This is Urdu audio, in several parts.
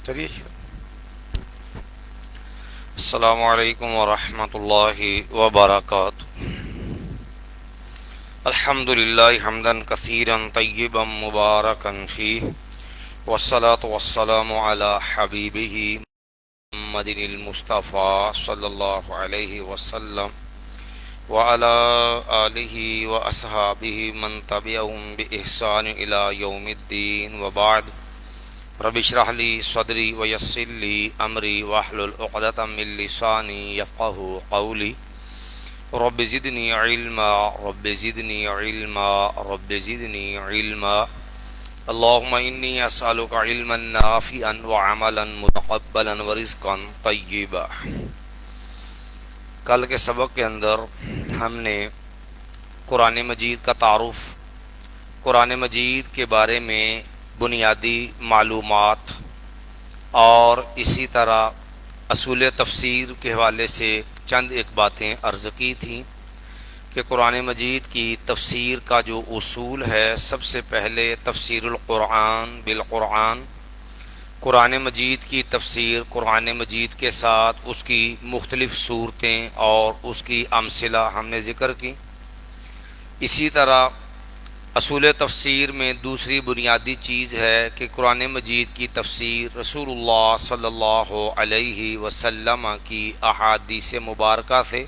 چلیے، السلام علیکم ورحمۃ اللہ وبرکاتہ۔ الحمد للہ حمدا کثیرا طیبا مبارکا فیہ، والصلاة والسلام علی حبیبہ محمد المصطفیٰ صلی اللہ علیہ وسلم وعلی آلہ واصحابہ من تبعہم بإحسان الی یوم الدین، وبعد۔ رب اشرح لی صدری ویسر لی امری واحلل عقدۃ من لسانی یفقہوا قولی۔ رب زدنی علما رب زدنی علما رب زدنی علما۔ اللہم انی اسألک علما نافعا وعملا متقبلا ورزقا طیبا۔ کل کے سبق کے اندر ہم نے قرآن مجید کا تعارف، قرآن مجید کے بارے میں بنیادی معلومات اور اسی طرح اصول تفسیر کے حوالے سے چند ایک باتیں عرض کی تھیں کہ قرآن مجید کی تفسیر کا جو اصول ہے، سب سے پہلے تفسیر القرآن بالقرآن، قرآن مجید کی تفسیر قرآن مجید کے ساتھ اس کی مختلف صورتیں اور اس کی امثلہ ہم نے ذکر کی۔ اسی طرح اصول تفسیر میں دوسری بنیادی چیز ہے کہ قرآن مجید کی تفسیر رسول اللہ صلی اللہ علیہ وسلم کی احادیث مبارکہ سے،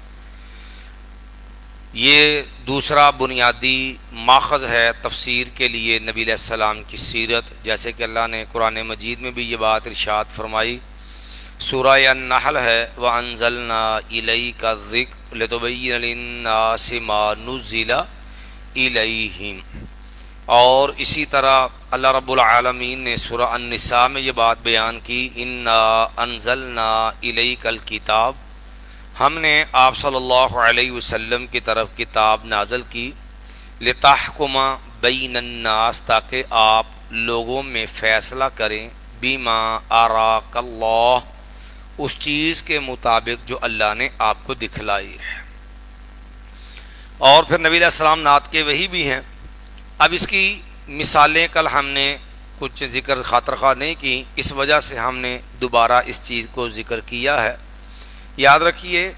یہ دوسرا بنیادی ماخذ ہے تفسیر کے لیے نبی علیہ السلام کی سیرت، جیسے کہ اللہ نے قرآن مجید میں بھی یہ بات ارشاد فرمائی۔ سورہ النحل ہے، وَأَنزَلْنَا إِلَيْكَ الذِّكْرَ لِتُبَيِّنَ لِلنَّاسِ مَا نُزِّلَ الیہم۔ اور اسی طرح اللہ رب العالمین نے سورہ النساء میں یہ بات بیان کی، انا انزلنا الیک الکتاب، ہم نے آپ صلی اللہ علیہ وسلم کی طرف کتاب نازل کی، لتحکم بین الناس، تاکہ آپ لوگوں میں فیصلہ کریں، بما اراک اللہ، اس چیز کے مطابق جو اللہ نے آپ کو دکھلائی ہے۔ اور پھر نبی علیہ السلام نعت کے وہی بھی ہیں۔ اب اس کی مثالیں کل ہم نے کچھ ذکر خاطر خواہ نہیں کی، اس وجہ سے ہم نے دوبارہ اس چیز کو ذکر کیا ہے۔ یاد رکھیے،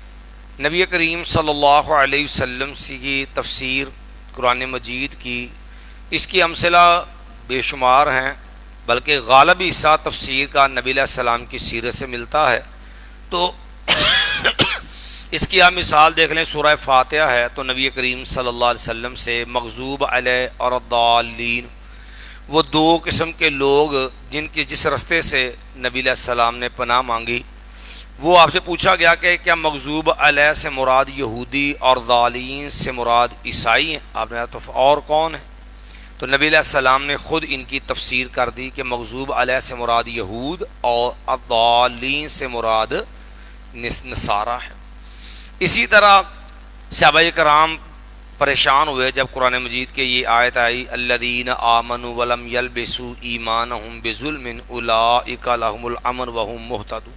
نبی کریم صلی اللہ علیہ وسلم کی تفسیر قرآن مجید کی، اس کی امثلہ بے شمار ہیں، بلکہ غالب حصہ تفسیر کا نبی علیہ السلام کی سیرت سے ملتا ہے۔ تو اس کی آپ مثال دیکھ لیں، سورہ فاتحہ ہے تو نبی کریم صلی اللہ علیہ وسلم سے مغضوب علیہ اور الضالین، وہ دو قسم کے لوگ جس رستے سے نبی علیہ السلام نے پناہ مانگی، وہ آپ سے پوچھا گیا کہ کیا مغضوب علیہ سے مراد یہودی اور ضالین سے مراد عیسائی ہیں؟ آپ نے کہا تو اور کون ہیں؟ تو نبی علیہ السلام نے خود ان کی تفسیر کر دی کہ مغضوب علیہ سے مراد یہود اور الضالین سے مراد نصارہ ہے۔ اسی طرح صحابہ کرام پریشان ہوئے جب قرآن مجید کے یہ آیت آئی، الذین آمنوا ولم یلبسوا ایمانہم بظلم اولئک لہم الامن وہم مہتدون،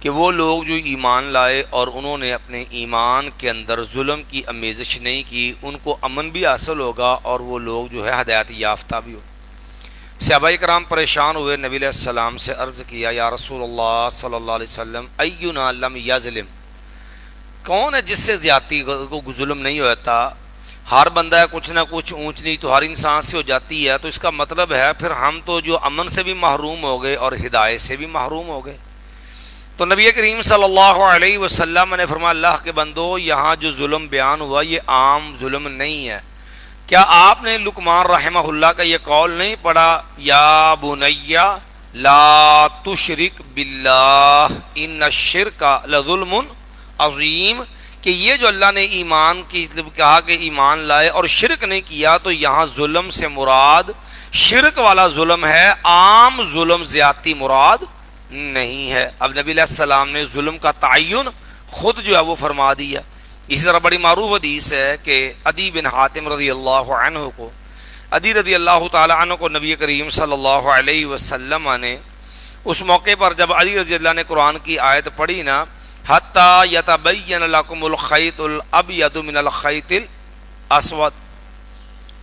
کہ وہ لوگ جو ایمان لائے اور انہوں نے اپنے ایمان کے اندر ظلم کی آمیزش نہیں کی، ان کو امن بھی حاصل ہوگا اور وہ لوگ جو ہے ہدایت یافتہ بھی ہو۔ صحابہ کرام پریشان ہوئے، نبی علیہ السلام سے عرض کیا، یا رسول اللہ صلی اللہ علیہ وسلم، اینا لم یظلم، کون ہے جس سے زیادتی کو ظلم نہیں ہوتا؟ ہر بندہ ہے کچھ نہ کچھ اونچ نیچ تو ہر انسان سے ہو جاتی ہے، تو اس کا مطلب ہے پھر ہم تو جو امن سے بھی محروم ہو گئے اور ہدایت سے بھی محروم ہو گئے۔ تو نبی کریم صلی اللہ علیہ وسلم نے فرمایا، اللہ کے بندو، یہاں جو ظلم بیان ہوا یہ عام ظلم نہیں ہے۔ کیا آپ نے لقمان رحمہ اللہ کا یہ قول نہیں پڑھا، یا بنی لا تشرک باللہ ان الشرک لظلم عظیم، کہ یہ جو اللہ نے ایمان کی کہا کہ ایمان لائے اور شرک نہیں کیا، تو یہاں ظلم سے مراد شرک والا ظلم ہے، عام ظلم زیادتی مراد نہیں ہے۔ اب نبی علیہ السلام نے ظلم کا تعین خود جو ہے وہ فرما دیا۔ اسی طرح بڑی معروف حدیث ہے کہ عدی بن حاتم رضی اللہ عنہ کو، عدی رضی اللہ تعالی عنہ کو نبی کریم صلی اللہ علیہ وسلم نے اس موقع پر جب علی رضی اللہ نے قرآن کی آیت پڑھی نا، حتی یتبین لکم الخیط الابید من الخیط الاسود،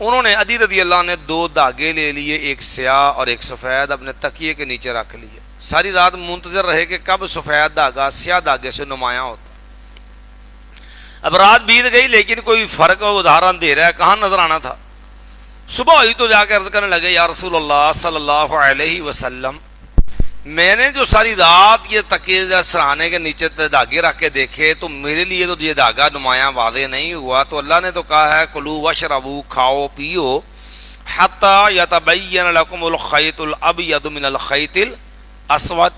انہوں نے عدی رضی اللہ نے دو دھاگے لے لیے، ایک سیاہ اور ایک سفید، اپنے تکیے کے نیچے رکھ لیے۔ ساری رات منتظر رہے کہ کب سفید دھاگا سیاہ دھاگے سے نمایاں ہوتا. اب رات بیت گئی لیکن کوئی فرق ادھارن دے رہا ہے کہاں نظر آنا تھا. صبح ہوئی تو جا کے عرض کرنے لگے یا رسول اللہ صلی اللہ علیہ وسلم میں نے جو ساری رات یہ تکیے سرانے کے نیچے دھاگے رکھ کے دیکھے تو میرے لیے تو یہ دھاگا نمایاں واضح نہیں ہوا. تو اللہ نے تو کہا ہے کلوا واشربوا کھاؤ پیو حتی یتبین لکم الخیط الابیض من الخیط الاسود.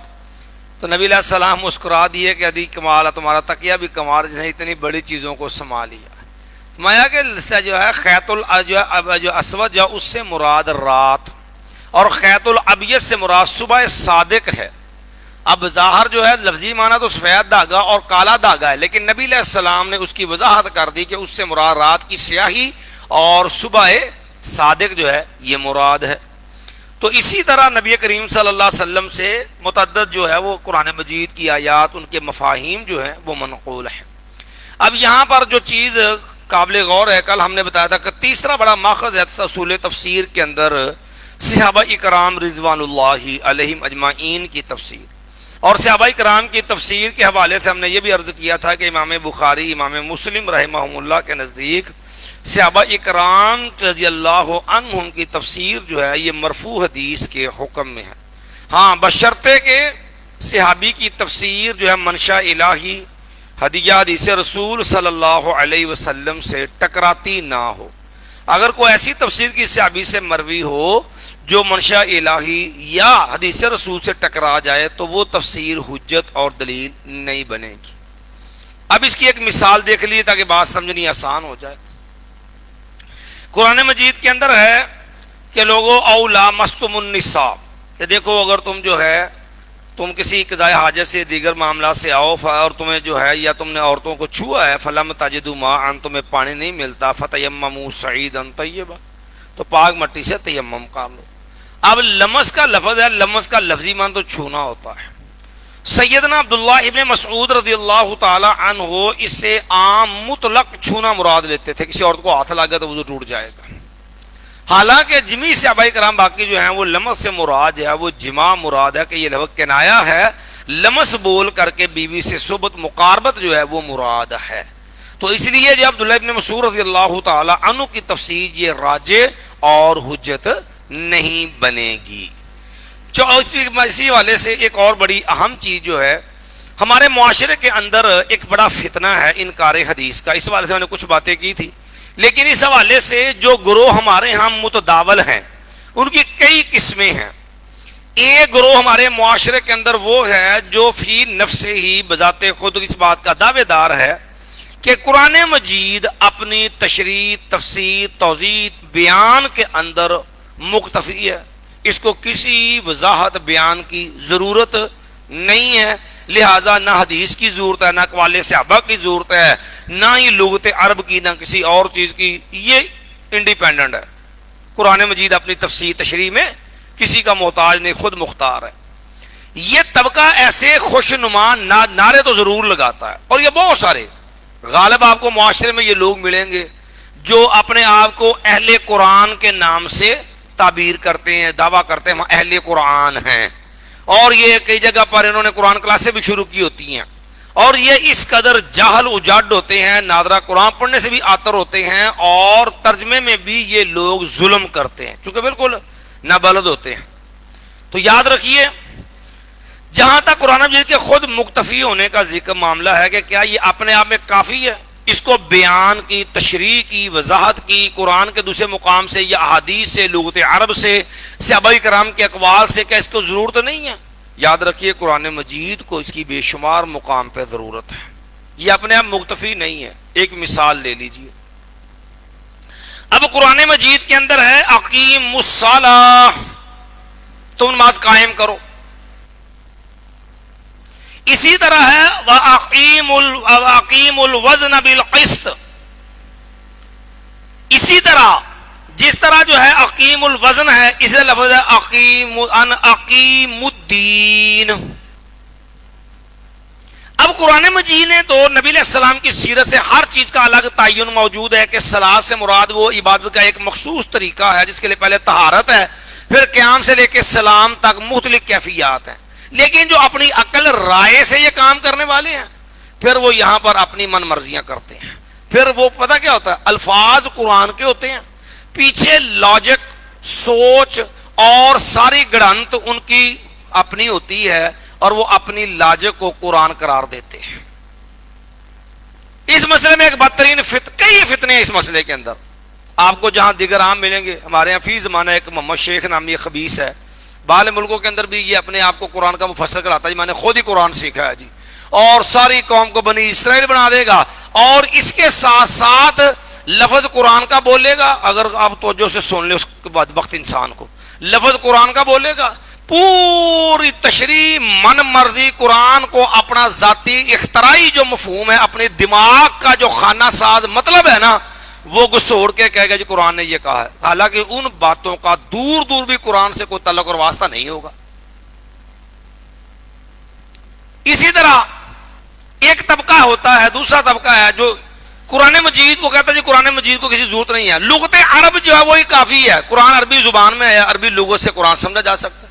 تو نبی علیہ السلام مسکرا دیے کہ ادی کمال ہے تمہارا تکیہ بھی کمال جس نے اتنی بڑی چیزوں کو سنبھال لیا. مایا کہ جو ہے خیط جو اسود جو اس سے مراد رات اور خیط الابیض سے مراد صبح صادق ہے. اب ظاہر جو ہے لفظی معنی تو سفید دھاگا اور کالا دھاگا ہے لیکن نبی علیہ السلام نے اس کی وضاحت کر دی کہ اس سے مراد رات کی سیاہی اور صبح صادق جو ہے یہ مراد ہے. تو اسی طرح نبی کریم صلی اللہ علیہ وسلم سے متعدد جو ہے وہ قرآن مجید کی آیات ان کے مفاہیم جو ہیں وہ منقول ہے. ب یہاں پر جو چیز قابل غور ہے کل ہم نے بتایا تھا کہ تیسرا بڑا ماخذ ہے اصول تفسیر کے اندر صحابہ اکرام رضوان اللہ علیہم اجمعین کی تفسیر. اور صحابہ اکرام کی تفسیر کے حوالے سے ہم نے یہ بھی عرض کیا تھا کہ امام بخاری امام مسلم رحمہم اللہ کے نزدیک صحابہ اکرام رضی اللہ عنہم کی تفسیر جو ہے یہ مرفوع حدیث کے حکم میں ہے. ہاں بشرطے کہ صحابی کی تفسیر جو ہے منشا الہی ہدیہ حدیث رسول صلی اللہ علیہ وسلم سے ٹکراتی نہ ہو. اگر کوئی ایسی تفسیر کی صحابی سے مروی ہو جو منشا الہی یا حدیث رسول سے ٹکرا جائے تو وہ تفسیر حجت اور دلیل نہیں بنے گی. اب اس کی ایک مثال دیکھ لیے تاکہ بات سمجھنی آسان ہو جائے. قرآن مجید کے اندر ہے کہ لوگوں او لامستم النساء کہ دیکھو اگر تم جو ہے تم کسی قضاء حاجت سے دیگر معاملات سے آؤ اور تمہیں جو ہے یا تم نے عورتوں کو چھوا ہے فلم تجدوا ماء تمہیں پانی نہیں ملتا فتیمموا صعیدا طیبا تو پاک مٹی سے تیمم کر لو. اب لمس کا لفظ ہے لمس کا لفظی معنی تو چھونا ہوتا ہے. سیدنا عبداللہ ابن مسعود رضی اللہ تعالی عنہ اس سے عام مطلق چھونا مراد لیتے تھے. کسی عورت کو ہاتھ لگا تو وضو ٹوٹ جائے گا. حالانکہ جمی صحابہ کرام باقی جو ہیں وہ لمس سے مراد ہے وہ جماع مراد ہے کہ یہ لفظ کنایا ہے لمس بول کر کے بیوی سے صحبت مقاربت جو ہے وہ مراد ہے. تو اس لیے جو عبداللہ ابن مسعود رضی اللہ تعالی عنہ کی تفسیر یہ راجع اور حجت نہیں بنے گی. اسی والے سے ایک اور بڑی اہم چیز جو ہے ہمارے معاشرے کے اندر ایک بڑا فتنہ ہے انکار حدیث کا. اس حوالے سے میں نے کچھ باتیں کی تھی لیکن اس حوالے سے جو گروہ ہمارے ہاں متداول ہیں ان کی کئی قسمیں ہیں. ایک گروہ ہمارے معاشرے کے اندر وہ ہے جو فی نفس ہی بذات خود اس بات کا دعوے دار ہے کہ قرآن مجید اپنی تشریح تفسیر توضیح بیان کے اندر مکتفی ہے. اس کو کسی وضاحت بیان کی ضرورت نہیں ہے. لہٰذا نہ حدیث کی ضرورت ہے نہ اقوال صحابہ کی ضرورت ہے نہ ہی لغت عرب کی نہ کسی اور چیز کی. یہ انڈیپینڈنٹ ہے. قرآن مجید اپنی تفسیر تشریح میں کسی کا محتاج نہیں خود مختار ہے. یہ طبقہ ایسے خوش نما نعرے تو ضرور لگاتا ہے اور یہ بہت سارے غالب آپ کو معاشرے میں یہ لوگ ملیں گے جو اپنے آپ کو اہل قرآن کے نام سے تعبیر کرتے ہیں دعویٰ کرتے ہیں ہم اہل قرآن ہیں. اور یہ کئی جگہ پر انہوں نے قرآن کلاسیں بھی شروع کی ہوتی ہیں اور یہ اس قدر جاہل اجاڈ ہوتے ہیں نادرا قرآن پڑھنے سے بھی آتر ہوتے ہیں اور ترجمے میں بھی یہ لوگ ظلم کرتے ہیں چونکہ بالکل نابلد ہوتے ہیں. تو یاد رکھیے جہاں تک قرآن مجید کے خود مکتفی ہونے کا ذکر معاملہ ہے کہ کیا یہ اپنے آپ میں کافی ہے اس کو بیان کی تشریح کی وضاحت کی قرآن کے دوسرے مقام سے یا احادیث سے لغت عرب سے صحابہ کرام کے اقوال سے کیا اس کو ضرورت نہیں ہے. یاد رکھیے قرآن مجید کو اس کی بے شمار مقام پہ ضرورت ہے. یہ اپنے آپ مکتفی نہیں ہے. ایک مثال لے لیجئے. اب قرآن مجید کے اندر ہے اقیم الصلاۃ تم نماز قائم کرو. اسی طرح ہے وَأَقِيمُ الْوَزْنَ بِالْقِسْطِ. اسی طرح جس طرح جو ہے اقیم الوزن ہے اسے لفظ ہے اقیم الدین. اب قرآن مجید نے تو نبی علیہ السلام کی سیرت سے ہر چیز کا الگ تعین موجود ہے کہ صلاۃ سے مراد وہ عبادت کا ایک مخصوص طریقہ ہے جس کے لیے پہلے طہارت ہے پھر قیام سے لے کے سلام تک مختلف کیفیات ہیں. لیکن جو اپنی عقل رائے سے یہ کام کرنے والے ہیں پھر وہ یہاں پر اپنی من مرضیاں کرتے ہیں. پھر وہ پتہ کیا ہوتا ہے, الفاظ قرآن کے ہوتے ہیں, پیچھے لاجک, سوچ اور ساری گڑھنت ان کی اپنی ہوتی ہے, اور وہ اپنی لاجک کو قرآن قرار دیتے ہیں. اس مسئلے میں ایک بدترین کئی فتنے ہیں اس مسئلے کے اندر. آپ کو جہاں دیگر عام ملیں گے, ہمارے یہاں فی زمانہ ایک محمد شیخ نامی خبیث ہے, باہر ملکوں کے اندر بھی یہ اپنے آپ کو قرآن کا مفسر کراتا ہے, میں نے خود ہی قرآن سیکھا ہے جی, اور ساری قوم کو بنی اسرائیل بنا دے گا, اور اس کے ساتھ ساتھ لفظ قرآن کا بولے گا. اگر آپ توجہ سے سن لیں اس کے بعد وقت انسان کو, لفظ قرآن کا بولے گا, پوری تشریح من مرضی قرآن کو اپنا ذاتی اختراعی جو مفہوم ہے, اپنے دماغ کا جو خانہ ساز مطلب ہے نا, وہ گسوڑ کے کہے گا جی قرآن نے یہ کہا ہے, حالانکہ ان باتوں کا دور دور بھی قرآن سے کوئی تعلق اور واسطہ نہیں ہوگا. اسی طرح ایک طبقہ ہوتا ہے, دوسرا طبقہ ہے جو قرآن مجید کو کہتا ہے جی قرآن مجید کو کسی ضرورت نہیں ہے, لغت عرب جو ہے وہی کافی ہے, قرآن عربی زبان میں ہے, عربی لغت سے قرآن سمجھا جا سکتا ہے.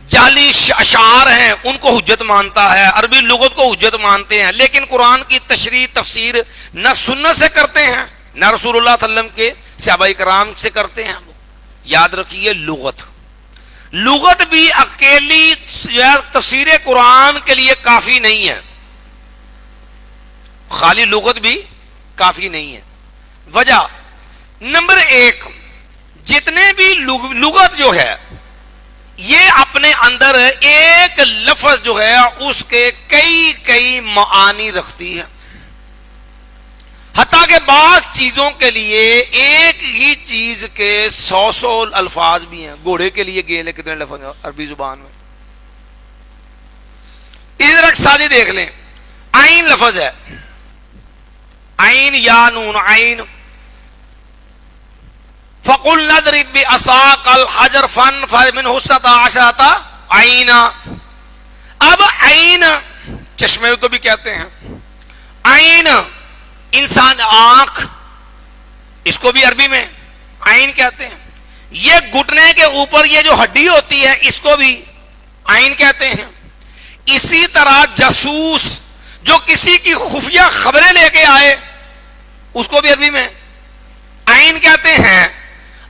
جعلی اشعار ہیں ان کو حجت مانتا ہے, عربی لغت کو حجت مانتے ہیں, لیکن قرآن کی تشریح تفسیر نہ سنت سے کرتے ہیں نہ رسول اللہ صلی اللہ علیہ وسلم کے صحابہ کرام سے کرتے ہیں. یاد رکھیے لغت بھی اکیلی تفسیر قرآن کے لیے کافی نہیں ہے, خالی لغت بھی کافی نہیں ہے. وجہ نمبر ایک, جتنے بھی لغت جو ہے یہ اپنے اندر ایک لفظ جو ہے اس کے کئی معانی رکھتی ہے, حتیٰ کہ بعض چیزوں کے لیے ایک ہی چیز کے 100 الفاظ بھی ہیں. گھوڑے کے لیے گیلے کتنے لفظ ہیں عربی زبان میں. ادھر اقصادی دیکھ لیں, عین لفظ ہے, عین یا نون عین, فَقُلْ نَضْرِبْ بِعَصَاكَ الْحَجَرَ فَمِنْهُ اثْنَتَا عَشْرَةَ عَيْنًا. اب عین چشمے کو بھی کہتے ہیں, عین انسان آنکھ, اس کو بھی عربی میں عین کہتے ہیں. یہ گھٹنے کے اوپر یہ جو ہڈی ہوتی ہے اس کو بھی عین کہتے ہیں. اسی طرح جاسوس جو کسی کی خفیہ خبریں لے کے آئے اس کو بھی عربی میں عین کہتے ہیں.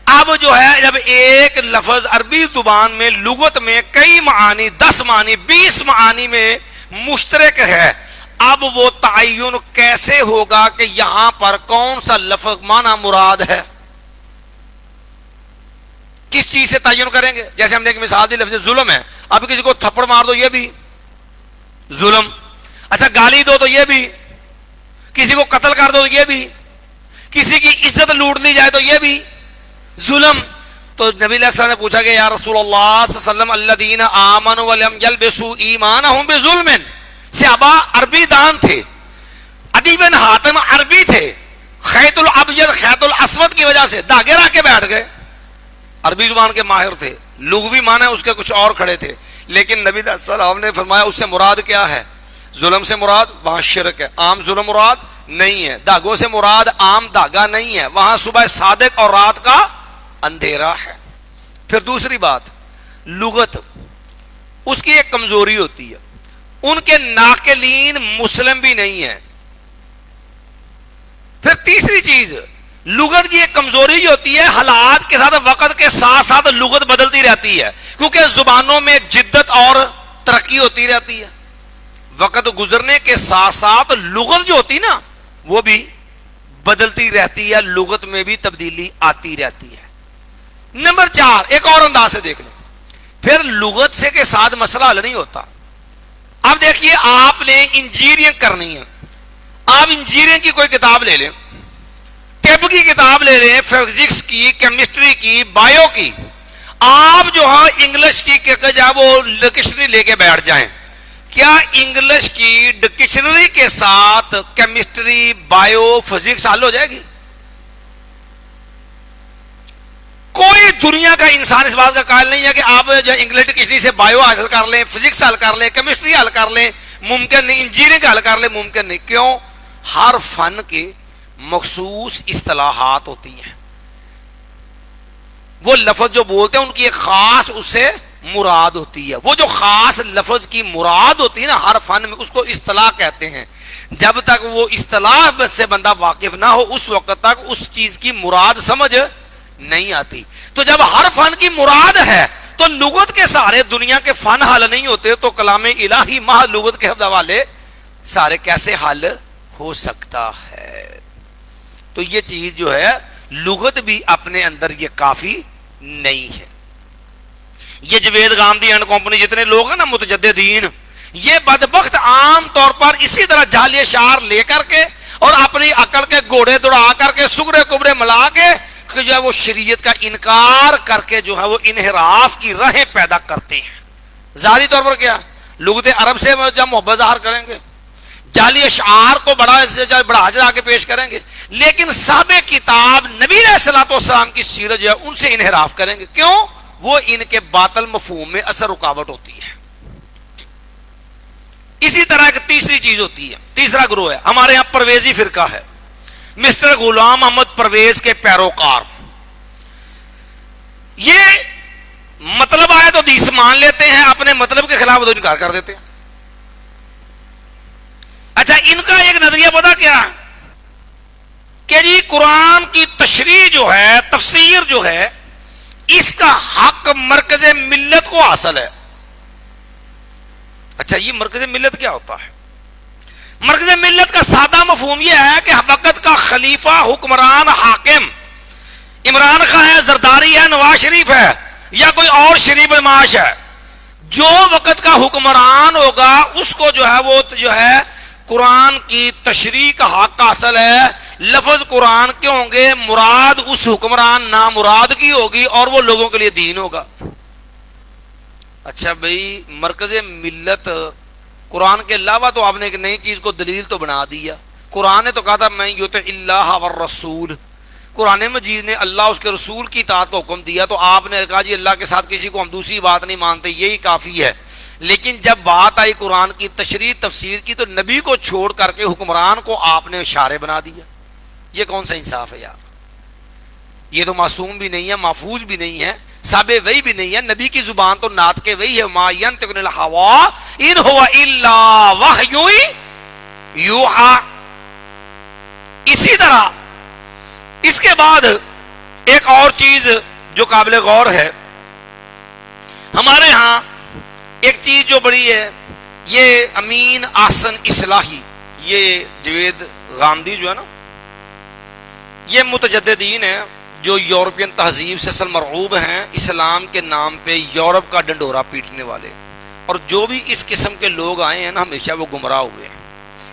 اب جو ہے جب ایک لفظ عربی زبان میں لغت میں کئی معانی 10 معانی 20 معانی میں مشترک ہے, اب وہ تعین کیسے ہوگا کہ یہاں پر کون سا لفظ معنی مراد ہے, کس چیز سے تعین کریں گے؟ جیسے ہم نے ایک مثال دی, لفظ ظلم ہے, اب کسی کو تھپڑ مار دو یہ بھی ظلم, اچھا گالی دو تو یہ بھی, کسی کو قتل کر دو تو یہ بھی, کسی کی عزت لوٹ لی جائے تو یہ بھی ظلم. تو نبی علیہ السلام نے پوچھا کہ یا رسول اللہ صلی اللہ علیہ وسلم الذین آمنوا ولم یلبسوا ایمانہم بظلم. صحابہ عربی دان تھے, عدی بن حاتم عربی تھے, خیط الابیض خیط الاسود کی وجہ سے داغے رکھ کے بیٹھ گئے, عربی زبان کے ماہر تھے, لغوی معنی اس کے کچھ اور کھڑے تھے, لیکن نبی علیہ السلام نے فرمایا اس سے مراد کیا ہے؟ ظلم سے مراد وہاں شرک ہے, عام ظلم مراد نہیں ہے, داغوں سے مراد عام داغا نہیں ہے, وہاں صبح صادق اور رات کا اندھیرا ہے. پھر دوسری بات, لغت اس کی ایک کمزوری ہوتی ہے, ان کے ناقلین مسلم بھی نہیں ہے. پھر تیسری چیز, لغت کی ایک کمزوری جو ہوتی ہے, حالات کے ساتھ وقت کے ساتھ ساتھ لغت بدلتی رہتی ہے, کیونکہ زبانوں میں جدت اور ترقی ہوتی رہتی ہے. وقت گزرنے کے ساتھ ساتھ لغت جو ہوتی نا وہ بھی بدلتی رہتی ہے, لغت میں بھی تبدیلی آتی رہتی ہے. نمبر 4 ایک اور انداز سے دیکھ لیں, پھر لغت سے کے ساتھ مسئلہ حل نہیں ہوتا. اب دیکھیے آپ نے انجینئرنگ کرنی ہے, آپ انجینئرنگ کی کوئی کتاب لے لیں, طب کی کتاب لے لیں, فزکس کی, کیمسٹری کی, بایو کی, آپ جو ہے انگلش کی وہ ڈکشنری لے کے بیٹھ جائیں, کیا انگلش کی ڈکشنری کے ساتھ کیمسٹری بایو فزکس حل ہو جائے گی؟ کوئی دنیا کا انسان اس بات کا قائل نہیں ہے کہ آپ جو انگلش ڈکشنری سے بایو حاصل کر لیں, فزکس حل کر لیں, کیمسٹری حل کر لیں, ممکن نہیں. انجینئرنگ حل کر لیں, ممکن نہیں. کیوں؟ ہر فن کے مخصوص اصطلاحات ہوتی ہیں, وہ لفظ جو بولتے ہیں ان کی ایک خاص اس سے مراد ہوتی ہے. وہ جو خاص لفظ کی مراد ہوتی ہے نا ہر فن میں، اس کو اصطلاح کہتے ہیں. جب تک وہ اصطلاح سے بندہ واقف نہ ہو اس وقت تک اس چیز کی مراد سمجھ نہیں آتی. تو جب ہر فن کی مراد ہے تو لغت کے سارے دنیا کے فن حل نہیں ہوتے، تو کلام الہی ماہ لغت کے حوالے سارے کیسے حل ہو سکتا ہے؟ تو یہ چیز جو ہے لغت بھی اپنے اندر یہ کافی نہیں ہے. یہ جوید گاندھی اینڈ کمپنی جتنے لوگ ہیں نا متجددین، یہ بدبخت عام طور پر اسی طرح جعلی اشعار لے کر کے اور اپنی عقل کے گھوڑے دوڑا کر کے سگڑے کبرے ملا کے جو ہے وہ شریعت کا انکار کر کے جو ہے وہ انحراف کی راہیں پیدا کرتے ہیں. ظاہری طور پر کیا لغت عرب سے جب محبت ظاہر کریں گے، جعلی اشعار کو بڑھا چڑھا کے پیش کریں گے، لیکن صاحب کتاب نبی علیہ الصلوۃ والسلام کی سیرت جو ہے ان سے انحراف کریں گے. کیوں؟ وہ ان کے باطل مفہوم میں اثر رکاوٹ ہوتی ہے. اسی طرح ایک تیسری چیز ہوتی ہے، تیسرا گروہ ہے ہمارے یہاں پرویزی فرقہ ہے، مسٹر غلام محمد پرویز کے پیروکار. یہ مطلب آئے تو حدیث مان لیتے ہیں، اپنے مطلب کے خلاف تو انکار کر دیتے ہیں. اچھا، ان کا ایک نظریہ پتا کیا کہ جی قرآن کی تشریح جو ہے، تفسیر جو ہے، اس کا حق مرکز ملت کو حاصل ہے. اچھا، یہ مرکز ملت کیا ہوتا ہے؟ مرکز ملت کا سادہ مفہوم یہ ہے کہ وقت کا خلیفہ، حکمران، حاکم عمران خان ہے، زرداری ہے، نواز شریف ہے، یا کوئی اور شریف معاش ہے، جو وقت کا حکمران ہوگا اس کو جو ہے وہ جو ہے قرآن کی تشریح کا حق حاصل ہے. لفظ قرآن کے ہوں گے، مراد اس حکمران نامراد کی ہوگی اور وہ لوگوں کے لیے دین ہوگا. اچھا بھائی، مرکز ملت قرآن کے علاوہ تو آپ نے ایک نئی چیز کو دلیل تو بنا دیا. قرآن نے تو کہا تھا میں یطع اللہ والرسول، قرآن مجید نے اللہ اس کے رسول کی اطاعت کا حکم دیا، تو آپ نے کہا جی اللہ کے ساتھ کسی کو ہم دوسری بات نہیں مانتے، یہی کافی ہے. لیکن جب بات آئی قرآن کی تشریح تفسیر کی تو نبی کو چھوڑ کر کے حکمران کو آپ نے اشارے بنا دیا. یہ کون سا انصاف ہے یار؟ یہ تو معصوم بھی نہیں ہے، محفوظ بھی نہیں ہے، صاحب وحی بھی نہیں ہے. نبی کی زبان تو نعت کے وحی ہے، ما ینطق عن الہوا ان هو الا وحی یوحی. اسی طرح اس کے بعد ایک اور چیز جو قابل غور ہے، ہمارے ہاں ایک چیز جو بڑی ہے، یہ امین آسن اصلاحی، یہ جوید غامدی جو ہے نا، یہ متجددین ہیں جو یورپین تہذیب سے اصل مرعوب ہیں، اسلام کے نام پہ یورپ کا ڈنڈورا پیٹنے والے. اور جو بھی اس قسم کے لوگ آئے ہیں نا ہمیشہ وہ گمراہ ہوئے ہیں.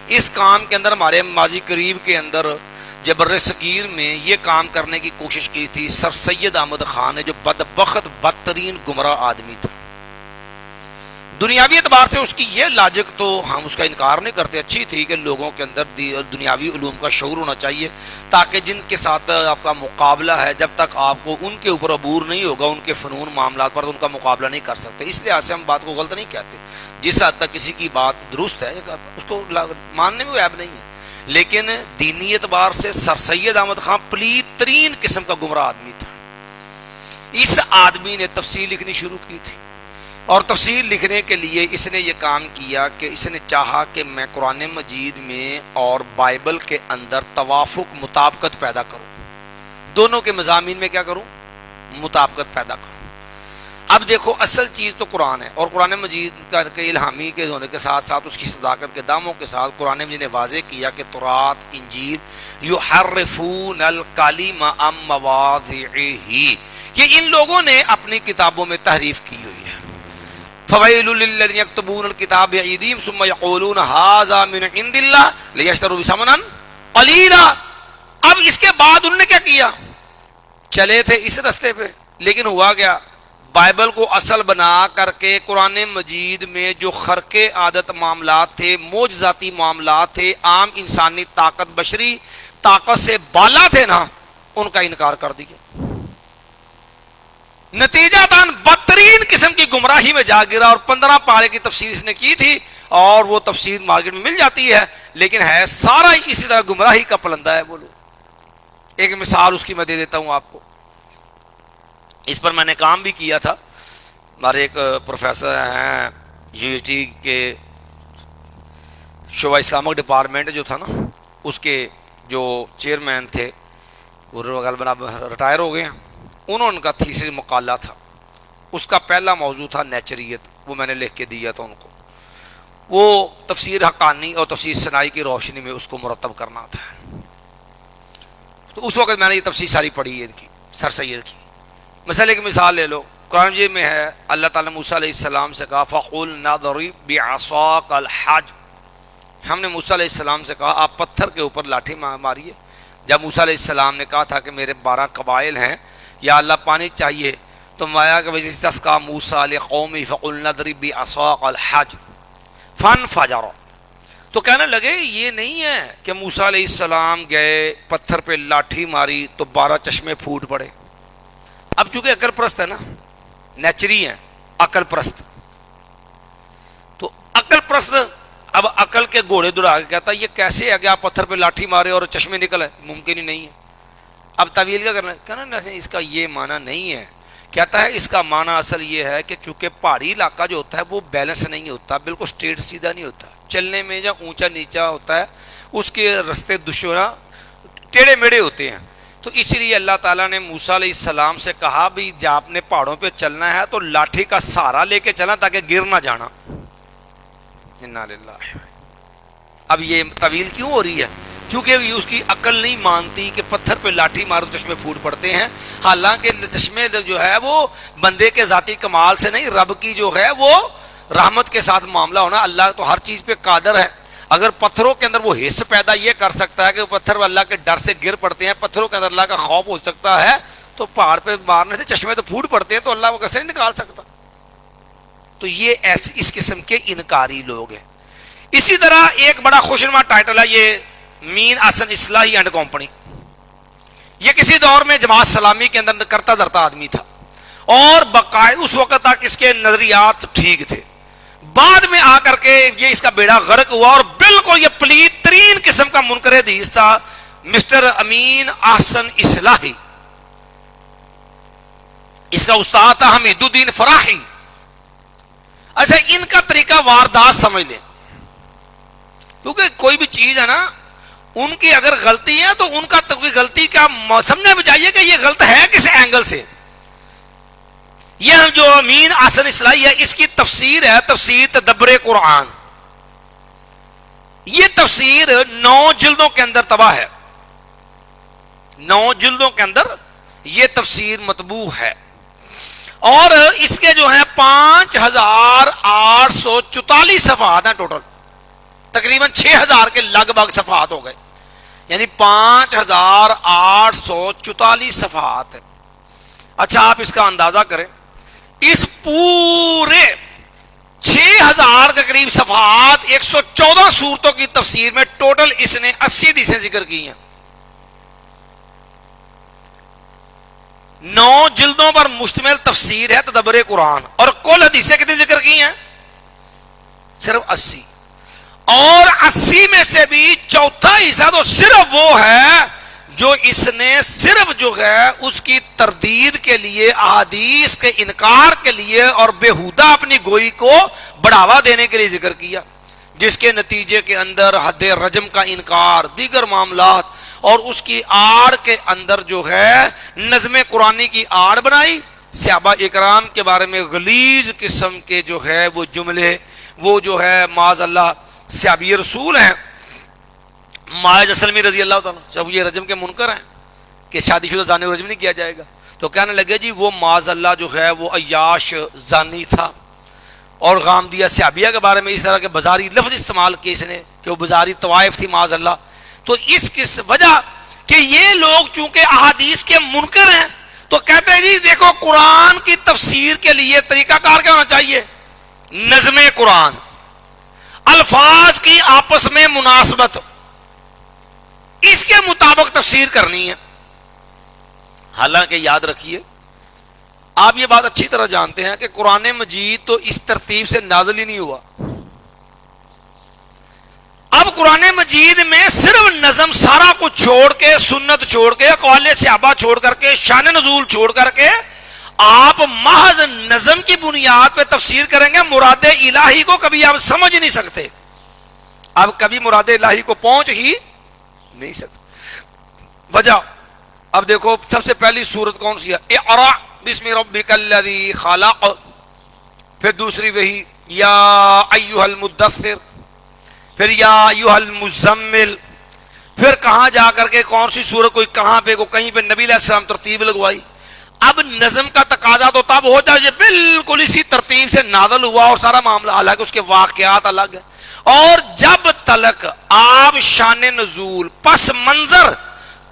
اس کام کے اندر ہمارے ماضی قریب کے اندر جبر صغیر میں یہ کام کرنے کی کوشش کی تھی سر سید احمد خان نے، جو بدبخت بدترین گمراہ آدمی تھا. دنیاوی اعتبار سے اس کی یہ لاجک تو ہم اس کا انکار نہیں کرتے، اچھی تھی کہ لوگوں کے اندر دنیاوی علوم کا شعور ہونا چاہیے، تاکہ جن کے ساتھ آپ کا مقابلہ ہے جب تک آپ کو ان کے اوپر عبور نہیں ہوگا ان کے فنون معاملات پر، تو ان کا مقابلہ نہیں کر سکتے. اس لحاظ سے ہم بات کو غلط نہیں کہتے. جس حد تک کسی کی بات درست ہے اس کو ماننے میں عیب نہیں ہے، لیکن دینی اعتبار سے سر سید احمد خان پلیت ترین قسم کا گمراہ آدمی تھا. اس آدمی نے تفسیر لکھنی شروع کی تھی، اور تفسیر لکھنے کے لیے اس نے یہ کام کیا کہ اس نے چاہا کہ میں قرآن مجید میں اور بائبل کے اندر توافق، مطابقت پیدا کروں، دونوں کے مضامین میں کیا کروں؟ مطابقت پیدا کروں. اب دیکھو اصل چیز تو قرآن ہے، اور قرآن مجید کا الہامی کے ہونے کے ساتھ ساتھ اس کی صداقت کے داموں کے ساتھ قرآن مجید نے واضح کیا کہ تورات، انجیل یحرفون الکلم عن مواضعہ، کہ ان لوگوں نے اپنی کتابوں میں تحریف کی ہوئی ہے. فویل للذین یکتبون الکتاب بایدیہم ثم یقولون ھذا من عند اللہ لیشتروا بہ ثمنا قلیلا. اب اس کے بعد انہوں نے کیا کیا؟ چلے تھے اس رستے پہ، لیکن ہوا کیا؟ بائبل کو اصل بنا کر کے قرآن مجید میں جو خرق عادت معاملات تھے، معجزاتی معاملات تھے، عام انسانی طاقت، بشری طاقت سے بالا تھے نا، ان کا انکار کر دیا. نتیجہ تن بدترین قسم کی گمراہی میں جا گرا، اور 15 پارے کی تفسیر اس نے کی تھی، اور وہ تفسیر مارکیٹ میں مل جاتی ہے، لیکن ہے سارا اسی طرح گمراہی کا پلندہ ہے. بولو ایک مثال اس کی میں دے دیتا ہوں آپ کو. اس پر میں نے کام بھی کیا تھا. ہمارے ایک پروفیسر ہیں یونیورسٹی کے شعبہ اسلامک ڈپارٹمنٹ جو تھا نا، اس کے جو چیئرمین تھے وہ غالباً اب ریٹائر ہو گئے ہیں، ان کا تھیسس مقالہ تھا، اس کا پہلا موضوع تھا نیچریت، وہ میں نے لکھ کے دیا تھا ان کو، وہ تفسیر حقانی اور تفسیر صناعی کی روشنی میں اس کو مرتب کرنا تھا۔ تو اس وقت میں نے یہ تفسیر ساری پڑھی ہے ان کی، سر سید کی۔ مثلا کی مثال لے لو، قرآن مجید میں ہے اللہ تعالیٰ نے موسیٰ علیہ السلام سے کہا فَقُلْنَا اضْرِب بِعَصَاكَ الْحَجَرَ، ہم نے موسیٰ علیہ السلام سے کہا آپ پتھر کے اوپر لاٹھی ماریے۔ جب موسیٰ علیہ السلام نے کہا تھا کہ میرے 12 قبائل ہیں یا اللہ پانی چاہیے، تو مایا کہ وَإِذِ موسیٰ لِقَوْمِهِ فَقُلْنَا اضْرِب بِعَصَاكَ الْحَجَرَ فَانْفَجَرَ، تو کہنے لگے یہ نہیں ہے کہ موسیٰ علیہ السلام گئے پتھر پہ لاٹھی ماری تو 12 چشمے پھوٹ پڑے۔ اب چونکہ عقل پرست ہے نا، نیچری ہیں، عقل پرست، تو عقل پرست اب عقل کے گھوڑے دوڑا کے کہتا ہے یہ کیسے ہے کہ آپ پتھر پہ لاٹھی مارے اور چشمے نکلے، ممکن ہی نہیں ہے۔ اب طویل کیا کرنا ہے، کہنا نہیں اس کا یہ معنی نہیں ہے، کہتا ہے اس کا معنی اصل یہ ہے کہ چونکہ پہاڑی علاقہ جو ہوتا ہے وہ بیلنس نہیں ہوتا، بالکل اسٹریٹ سیدھا نہیں ہوتا، چلنے میں جب اونچا نیچا ہوتا ہے اس کے رستے دشوار ٹیڑھے میڑے ہوتے ہیں، تو اس لیے اللہ تعالیٰ نے موسیٰ علیہ السلام سے کہا بھی جب آپ نے پہاڑوں پہ چلنا ہے تو لاٹھی کا سہارا لے کے چلنا تاکہ گر نہ جانا۔ انا للہ۔ اب یہ طویل کیوں ہو رہی ہے؟ کیونکہ اس کی عقل نہیں مانتی کہ پتھر پہ لاٹھی مارو چشمے پھوٹ پڑتے ہیں، حالانکہ چشمے جو ہے وہ بندے کے ذاتی کمال سے نہیں، رب کی جو ہے وہ رحمت کے ساتھ معاملہ ہونا۔ اللہ تو ہر چیز پہ قادر ہے، اگر پتھروں کے اندر وہ حص پیدا یہ کر سکتا ہے کہ پتھر اللہ کے ڈر سے گر پڑتے ہیں، پتھروں کے اندر اللہ کا خوف ہو سکتا ہے، تو پہاڑ پہ مارنے سے چشمے تو پھوٹ پڑتے ہیں، تو اللہ وہ کیسے نہیں نکال سکتا؟ تو یہ ایسے اس قسم کے انکاری لوگ ہیں۔ اسی طرح ایک بڑا خوشنما ٹائٹل ہے یہ مین احسن اصلاحی اینڈ کمپنی، یہ کسی دور میں جماعت اسلامی کے اندر کرتا دھرتا آدمی تھا اور باقاعدہ اس وقت تک اس کے نظریات ٹھیک تھے، بعد میں آ کر کے یہ اس کا بیڑا غرق ہوا اور بالکل یہ پلیت ترین قسم کا منکر حدیث تھا مسٹر امین احسن اصلاحی، اس کا استاد تھا حمید الدین فراحی۔ اچھا ان کا طریقہ واردات سمجھ لیں، کیونکہ کوئی بھی چیز ہے نا ان کی اگر غلطی ہے تو ان کا غلطی کا سمجھنا بھی چاہیے کہ یہ غلط ہے کس اینگل سے۔ یہ جو امین احسن اصلاحی ہے اس کی تفسیر ہے تفسیر تدبر قرآن، یہ تفسیر 9 جلدوں کے اندر تباہ ہے، 9 جلدوں کے اندر یہ تفسیر مطبوع ہے، اور اس کے جو ہیں 5844 صفحات ہیں ٹوٹل، تقریباً 6000 کے لگ بھگ صفحات ہو گئے، یعنی 5844 صفحات ہیں۔ اچھا آپ اس کا اندازہ کریں، اس پورے 6000 کے قریب صفحات 114 سورتوں کی تفسیر میں ٹوٹل اس نے 80 حدیثیں ذکر کی ہیں، 9 جلدوں پر مشتمل تفسیر ہے تدبر قرآن، اور کل حدیثیں کتنی ذکر کی ہیں؟ صرف 80، اور 80 میں سے بھی چوتھا حصہ تو صرف وہ ہے جو اس نے صرف جو ہے اس کی تردید کے لیے، احادیث کے انکار کے لیے اور بےہودہ اپنی گوئی کو بڑھاوا دینے کے لیے ذکر کیا، جس کے نتیجے کے اندر حد رجم کا انکار، دیگر معاملات، اور اس کی آڑ کے اندر جو ہے نظم قرآنی کی آڑ بنائی، صحابہ اکرام کے بارے میں غلیظ قسم کے جو ہے وہ جملے، وہ جو ہے معاذ اللہ صحابی رسول ہیں، معاذ اسلمی رضی اللہ تعالیٰ، جب یہ رجم کے منکر ہیں کہ شادی شدہ زانی کو رجم نہیں کیا جائے گا، تو کہنے لگے جی وہ معاذ اللہ جو ہے وہ عیاش زانی تھا، اور غامدیہ صحابیہ کے بارے میں اس طرح کے بازاری لفظ استعمال کیے اس نے کہ وہ بازاری طوائف تھی معاذ اللہ۔ تو اس کی وجہ کہ یہ لوگ چونکہ احادیث کے منکر ہیں تو کہتے ہیں جی دیکھو قرآن کی تفسیر کے لیے طریقہ کار کیا ہونا چاہیے؟ نظم قرآن، الفاظ کی آپس میں مناسبت، اس کے مطابق تفسیر کرنی ہے۔ حالانکہ یاد رکھیے، آپ یہ بات اچھی طرح جانتے ہیں کہ قرآن مجید تو اس ترتیب سے نازل ہی نہیں ہوا۔ اب قرآن مجید میں صرف نظم سارا کچھ چھوڑ کے، سنت چھوڑ کے، اقوال صحابہ چھوڑ کر کے، شان نزول چھوڑ کر کے آپ محض نظم کی بنیاد پہ تفسیر کریں گے، مراد الہی کو کبھی آپ سمجھ نہیں سکتے، آپ کبھی مراد الہی کو پہنچ ہی نہیں سکتے۔ وجہ اب دیکھو، سب سے پہلی سورت کون سی ہے؟ اقرأ بسم ربک الذی خلق، پھر دوسری وہی یا ایھا المدثر، پھر یا ایھا المزمل، پھر کہاں جا کر کے کون سی سورت، کوئی کہاں پہ، کو کہیں پہ نبی علیہ السلام ترتیب لگوائی۔ اب نظم کا تقاضا تو تب ہوتا ہے جو بالکل اسی ترتیب سے نازل ہوا اور سارا معاملہ الگ، اس کے واقعات الگ ہیں، اور جب تلک آپ شان نزول پس منظر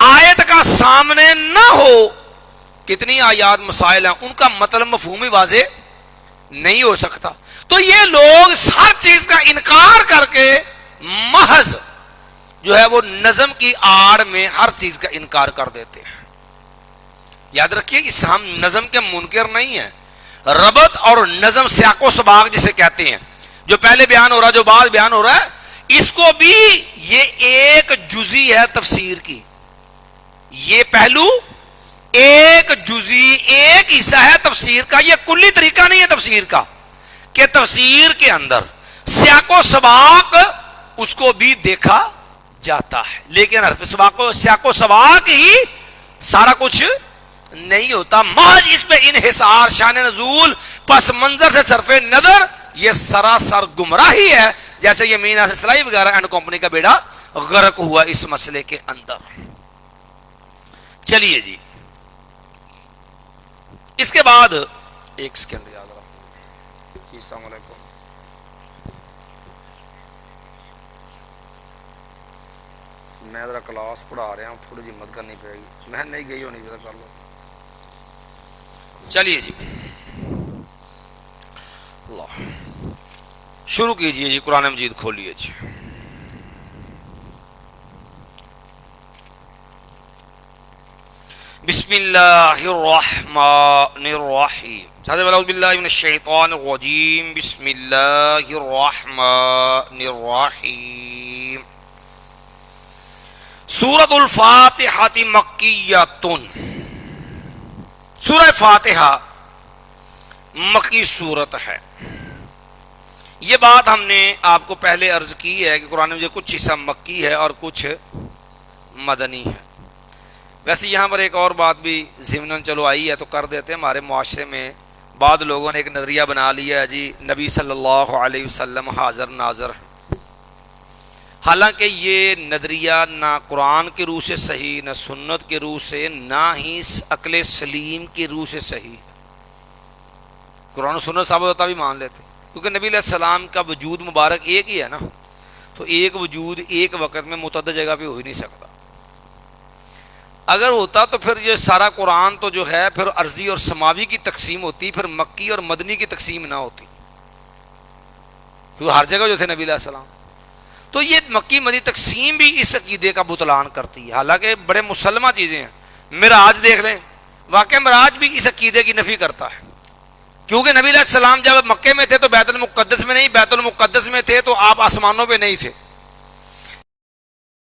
آیت کا سامنے نہ ہو، کتنی آیات مسائل ہیں، ان کا مطلب مفہومی واضح نہیں ہو سکتا، تو یہ لوگ ہر چیز کا انکار کر کے محض جو ہے وہ نظم کی آڑ میں ہر چیز کا انکار کر دیتے ہیں۔ یاد رکھیے، اس ہم نظم کے منکر نہیں ہیں، ربط اور نظم سیاق و سباق جسے کہتے ہیں، جو پہلے بیان ہو رہا ہے، جو بعد بیان ہو رہا ہے، اس کو بھی یہ ایک جزی ہے تفسیر کی، یہ پہلو ایک جزی، ایک حصہ ہے تفسیر کا، یہ کلی طریقہ نہیں ہے تفسیر کا، کہ تفسیر کے اندر سیاق و سباق اس کو بھی دیکھا جاتا ہے، لیکن حرف سیاق و سباق ہی سارا کچھ نہیں ہوتا، محض اس پہ انحصار، شان نزول پس منظر سے صرف نظر، یہ سراسر گمراہی ہے، جیسے یہ مینا سے سلائی وغیرہ اینڈ کمپنی کا بیڑا غرق ہوا اس مسئلے کے اندر۔ چلیے جی، اس کے بعد ایک سیکنڈ یاد رکھو جی، السلام علیکم، میں ذرا کلاس پڑھا رہا ہوں، تھوڑی جی مدد کرنی پڑے گی، میں نہیں گئی ہونی ذرا کر لو۔ چلیے جی، اللہ شروع کیجئے جی، قرآن مجید کھولیے جی۔ بسم اللہ الرحمن الرحیم، اعوذ باللہ من الشیطان الرجیم، بسم اللہ الرحمن الرحیم۔ سورۃ الفاتحہ مکیۃ، سورہ فاتحہ مکی سورت ہے۔ یہ بات ہم نے آپ کو پہلے عرض کی ہے کہ قرآن میں کچھ حصہ مکی ہے اور کچھ مدنی ہے۔ ویسے یہاں پر ایک اور بات بھی ضمناً چلو آئی ہے تو کر دیتے ہیں، ہمارے معاشرے میں بعض لوگوں نے ایک نظریہ بنا لیا ہے جی نبی صلی اللہ علیہ وسلم حاضر ناظر ہے، حالانکہ یہ نظریہ نہ قرآن کی روح سے صحیح، نہ سنت کی روح سے، نہ ہی عقل سلیم کی روح سے صحیح۔ قرآن و سنت ثابت ہوتا بھی مان لیتے، کیونکہ نبی علیہ السلام کا وجود مبارک ایک ہی ہے نا، تو ایک وجود ایک وقت میں متعدد جگہ پہ ہو ہی نہیں سکتا۔ اگر ہوتا تو پھر یہ سارا قرآن تو جو ہے پھر ارضی اور سماوی کی تقسیم ہوتی، پھر مکی اور مدنی کی تقسیم نہ ہوتی، کیونکہ ہر جگہ جو تھے نبی علیہ السلام۔ تو یہ مکی مدنی تقسیم بھی اس عقیدے کا بطلان کرتی ہے، حالانکہ بڑے مسلمہ چیزیں ہیں۔ معراج دیکھ لیں، واقع معراج بھی اس عقیدے کی نفی کرتا ہے، کیونکہ نبی علیہ السلام جب مکے میں تھے تو بیت المقدس میں نہیں، بیت المقدس میں تھے تو آپ آسمانوں پہ نہیں تھے،